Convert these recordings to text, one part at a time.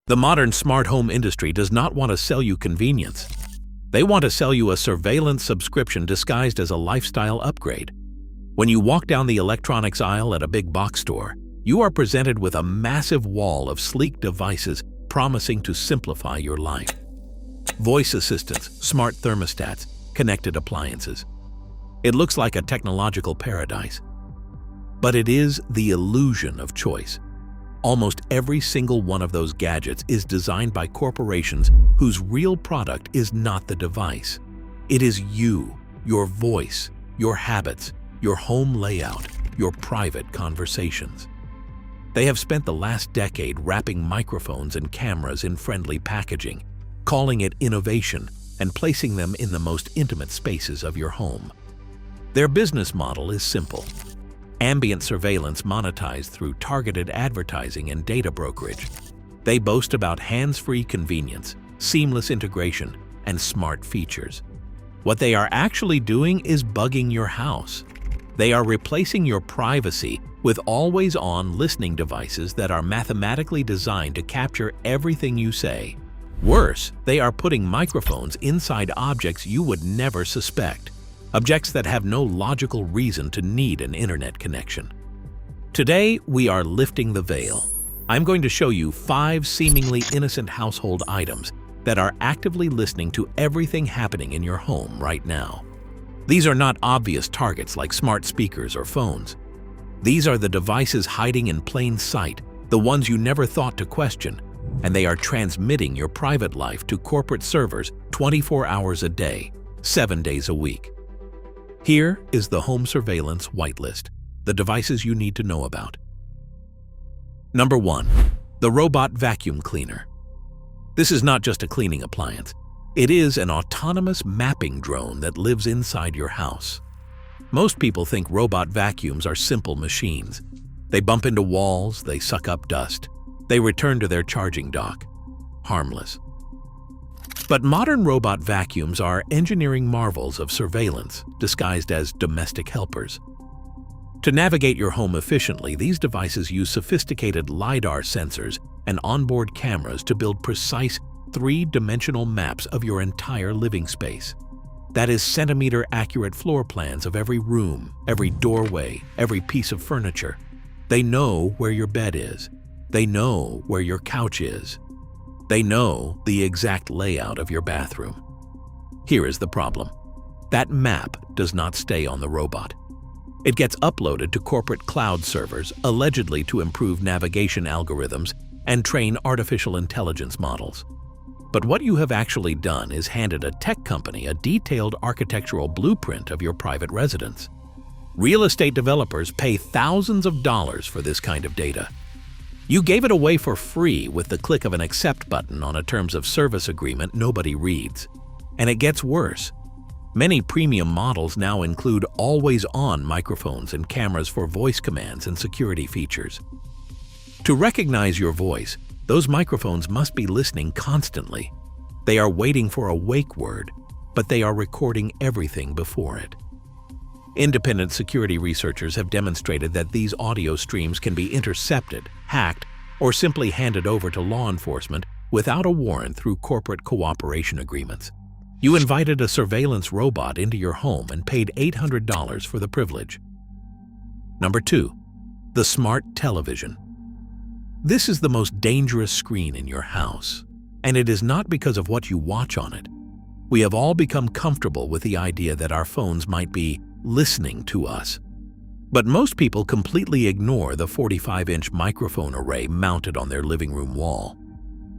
The modern smart home industry does not want to sell you convenience. They want to sell you a surveillance subscription disguised as a lifestyle upgrade. When you walk down the electronics aisle at a big box store, you are presented with a massive wall of sleek devices promising to simplify your life. Voice assistants, smart thermostats, connected appliances. It looks like a technological paradise. But it is the illusion of choice. Almost every single one of those gadgets is designed by corporations whose real product is not the device. It is you, your voice, your habits, your home layout, your private conversations. They have spent the last decade wrapping microphones and cameras in friendly packaging, calling it innovation, and placing them in the most intimate spaces of your home. Their business model is simple. Ambient surveillance monetized through targeted advertising and data brokerage. They boast about hands-free convenience, seamless integration, and smart features. What they are actually doing is bugging your house. They are replacing your privacy with always-on listening devices that are mathematically designed to capture everything you say. Worse, they are putting microphones inside objects you would never suspect. Objects that have no logical reason to need an internet connection. Today, we are lifting the veil. I'm going to show you 5 seemingly innocent household items that are actively listening to everything happening in your home right now. These are not obvious targets like smart speakers or phones. These are the devices hiding in plain sight, the ones you never thought to question, and they are transmitting your private life to corporate servers 24 hours a day, 7 days a week. Here is the home surveillance whitelist, the devices you need to know about. Number 1. The robot vacuum cleaner. This is not just a cleaning appliance. It is an autonomous mapping drone that lives inside your house. Most people think robot vacuums are simple machines. They bump into walls, they suck up dust, they return to their charging dock. Harmless. But modern robot vacuums are engineering marvels of surveillance, disguised as domestic helpers. To navigate your home efficiently, these devices use sophisticated LiDAR sensors and onboard cameras to build precise 3-dimensional maps of your entire living space. That is centimeter-accurate floor plans of every room, every doorway, every piece of furniture. They know where your bed is. They know where your couch is. They know the exact layout of your bathroom. Here is the problem. That map does not stay on the robot. It gets uploaded to corporate cloud servers, allegedly to improve navigation algorithms and train artificial intelligence models. But what you have actually done is handed a tech company a detailed architectural blueprint of your private residence. Real estate developers pay thousands of dollars for this kind of data. You gave it away for free with the click of an accept button on a terms of service agreement nobody reads. And it gets worse. Many premium models now include always-on microphones and cameras for voice commands and security features. To recognize your voice, those microphones must be listening constantly. They are waiting for a wake word, but they are recording everything before it. Independent security researchers have demonstrated that these audio streams can be intercepted, hacked, or simply handed over to law enforcement without a warrant through corporate cooperation agreements. You invited a surveillance robot into your home and paid $800 for the privilege. Number 2. The smart television. This is the most dangerous screen in your house, and it is not because of what you watch on it. We have all become comfortable with the idea that our phones might be listening to us. But most people completely ignore the 45-inch microphone array mounted on their living room wall.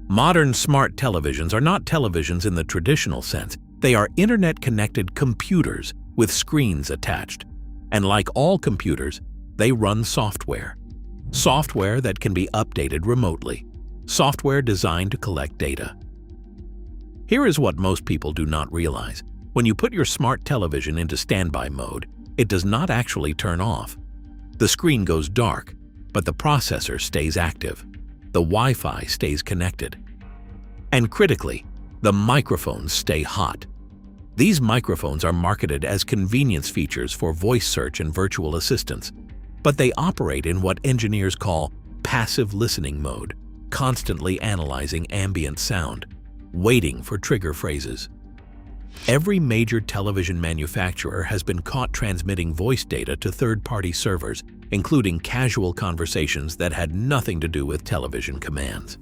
Modern smart televisions are not televisions in the traditional sense. They are internet-connected computers with screens attached. And like all computers, they run software. Software that can be updated remotely. Software designed to collect data. Here is what most people do not realize. When you put your smart television into standby mode, it does not actually turn off. The screen goes dark, but the processor stays active. The Wi-Fi stays connected. And critically, the microphones stay hot. These microphones are marketed as convenience features for voice search and virtual assistants, but they operate in what engineers call passive listening mode. constantly analyzing ambient sound, waiting for trigger phrases. Every major television manufacturer has been caught transmitting voice data to third-party servers, including casual conversations that had nothing to do with television commands.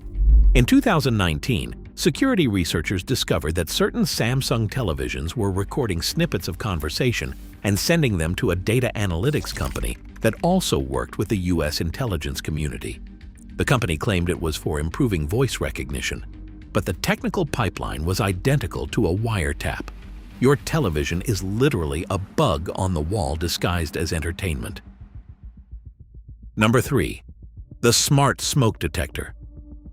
In 2019, security researchers discovered that certain Samsung televisions were recording snippets of conversation and sending them to a data analytics company that also worked with the U.S. intelligence community. The company claimed it was for improving voice recognition, but the technical pipeline was identical to a wiretap. Your television is literally a bug on the wall disguised as entertainment. Number 3. The smart smoke detector.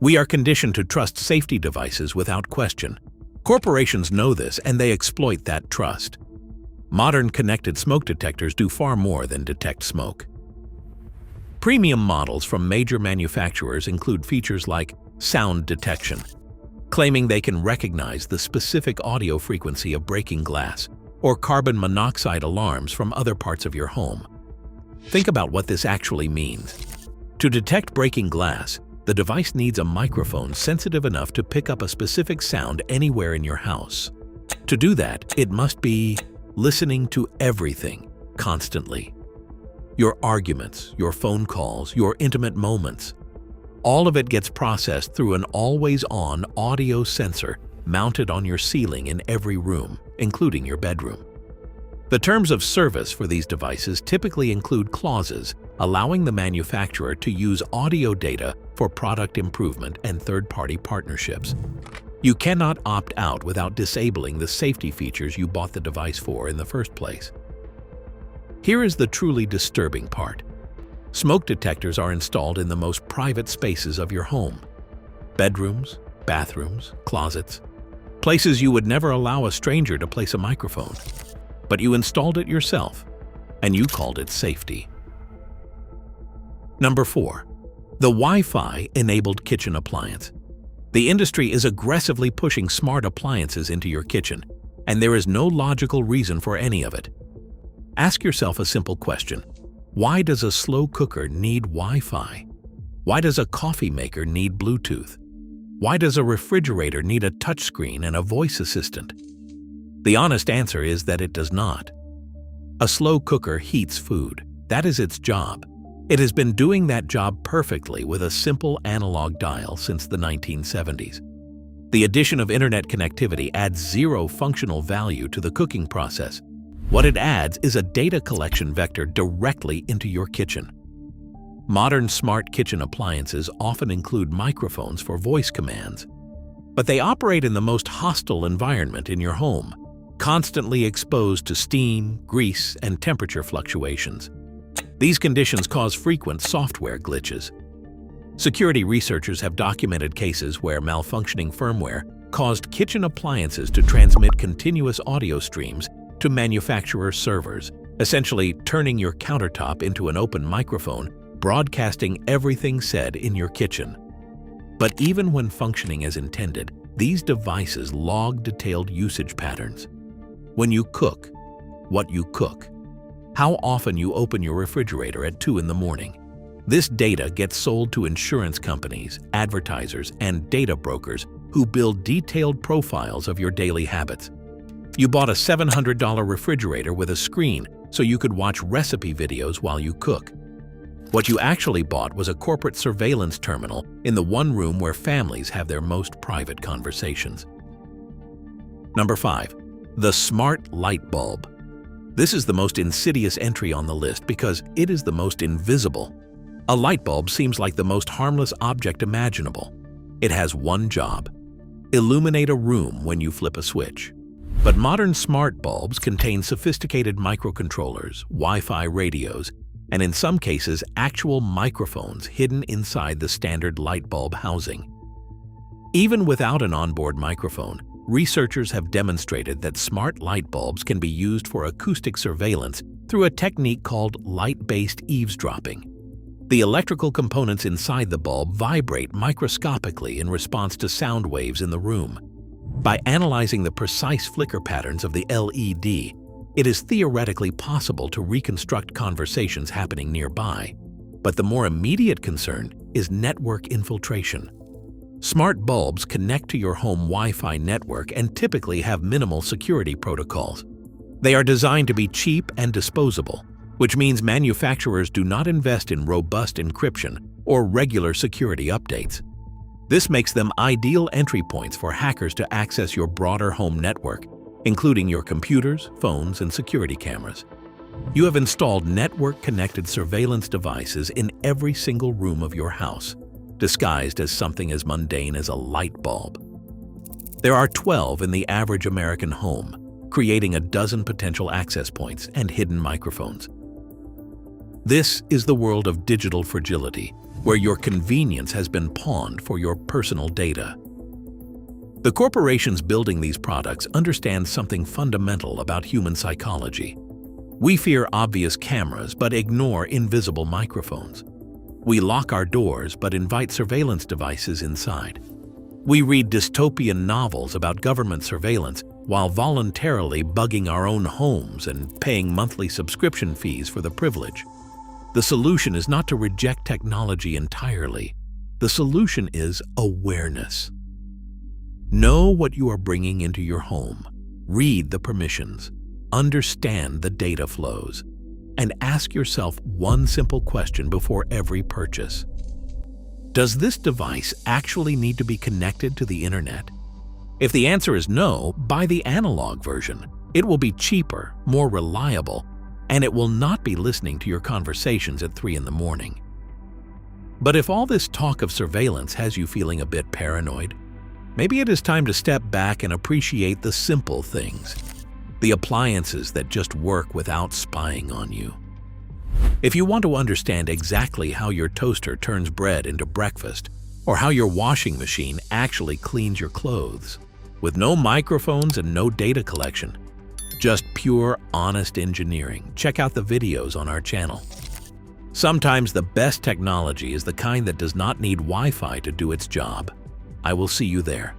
We are conditioned to trust safety devices without question. Corporations know this and they exploit that trust. Modern connected smoke detectors do far more than detect smoke. Premium models from major manufacturers include features like sound detection, claiming they can recognize the specific audio frequency of breaking glass, or carbon monoxide alarms from other parts of your home. Think about what this actually means. To detect breaking glass, the device needs a microphone sensitive enough to pick up a specific sound anywhere in your house. To do that, it must be listening to everything, constantly. Your arguments, your phone calls, your intimate moments. All of it gets processed through an always-on audio sensor mounted on your ceiling in every room, including your bedroom. The terms of service for these devices typically include clauses allowing the manufacturer to use audio data for product improvement and third-party partnerships. You cannot opt out without disabling the safety features you bought the device for in the first place. Here is the truly disturbing part. Smoke detectors are installed in the most private spaces of your home. Bedrooms, bathrooms, closets, places you would never allow a stranger to place a microphone. But you installed it yourself, and you called it safety. Number 4. The Wi-Fi enabled kitchen appliance. The industry is aggressively pushing smart appliances into your kitchen, and there is no logical reason for any of it. Ask yourself a simple question. Why does a slow cooker need Wi-Fi? Why does a coffee maker need Bluetooth? Why does a refrigerator need a touchscreen and a voice assistant? The honest answer is that it does not. A slow cooker heats food. That is its job. It has been doing that job perfectly with a simple analog dial since the 1970s. The addition of internet connectivity adds zero functional value to the cooking process. What it adds is a data collection vector directly into your kitchen. Modern smart kitchen appliances often include microphones for voice commands, but they operate in the most hostile environment in your home, constantly exposed to steam, grease, and temperature fluctuations. These conditions cause frequent software glitches. Security researchers have documented cases where malfunctioning firmware caused kitchen appliances to transmit continuous audio streams to manufacturer servers, essentially turning your countertop into an open microphone, broadcasting everything said in your kitchen. But even when functioning as intended, these devices log detailed usage patterns. When you cook, what you cook, how often you open your refrigerator at 2 in the morning. This data gets sold to insurance companies, advertisers, and data brokers who build detailed profiles of your daily habits. You bought a $700 refrigerator with a screen so you could watch recipe videos while you cook. What you actually bought was a corporate surveillance terminal in the one room where families have their most private conversations. Number 5. The smart light bulb. This is the most insidious entry on the list because it is the most invisible. A light bulb seems like the most harmless object imaginable. It has one job: illuminate a room when you flip a switch. But modern smart bulbs contain sophisticated microcontrollers, Wi-Fi radios, and in some cases actual microphones hidden inside the standard light bulb housing. Even without an onboard microphone, researchers have demonstrated that smart light bulbs can be used for acoustic surveillance through a technique called light-based eavesdropping. The electrical components inside the bulb vibrate microscopically in response to sound waves in the room. By analyzing the precise flicker patterns of the LED, it is theoretically possible to reconstruct conversations happening nearby. But the more immediate concern is network infiltration. Smart bulbs connect to your home Wi-Fi network and typically have minimal security protocols. They are designed to be cheap and disposable, which means manufacturers do not invest in robust encryption or regular security updates. This makes them ideal entry points for hackers to access your broader home network, including your computers, phones, and security cameras. You have installed network-connected surveillance devices in every single room of your house, disguised as something as mundane as a light bulb. There are 12 in the average American home, creating a dozen potential access points and hidden microphones. This is the world of digital fragility, where your convenience has been pawned for your personal data. The corporations building these products understand something fundamental about human psychology. We fear obvious cameras but ignore invisible microphones. We lock our doors but invite surveillance devices inside. We read dystopian novels about government surveillance while voluntarily bugging our own homes and paying monthly subscription fees for the privilege. The solution is not to reject technology entirely. The solution is awareness. Know what you are bringing into your home, read the permissions, understand the data flows, and ask yourself one simple question before every purchase. Does this device actually need to be connected to the internet? If the answer is no, buy the analog version. It will be cheaper, more reliable, and it will not be listening to your conversations at 3 in the morning. But if all this talk of surveillance has you feeling a bit paranoid, maybe it is time to step back and appreciate the simple things. The appliances that just work without spying on you. If you want to understand exactly how your toaster turns bread into breakfast, or how your washing machine actually cleans your clothes, with no microphones and no data collection, just pure, honest engineering, check out the videos on our channel. Sometimes the best technology is the kind that does not need Wi-Fi to do its job. I will see you there.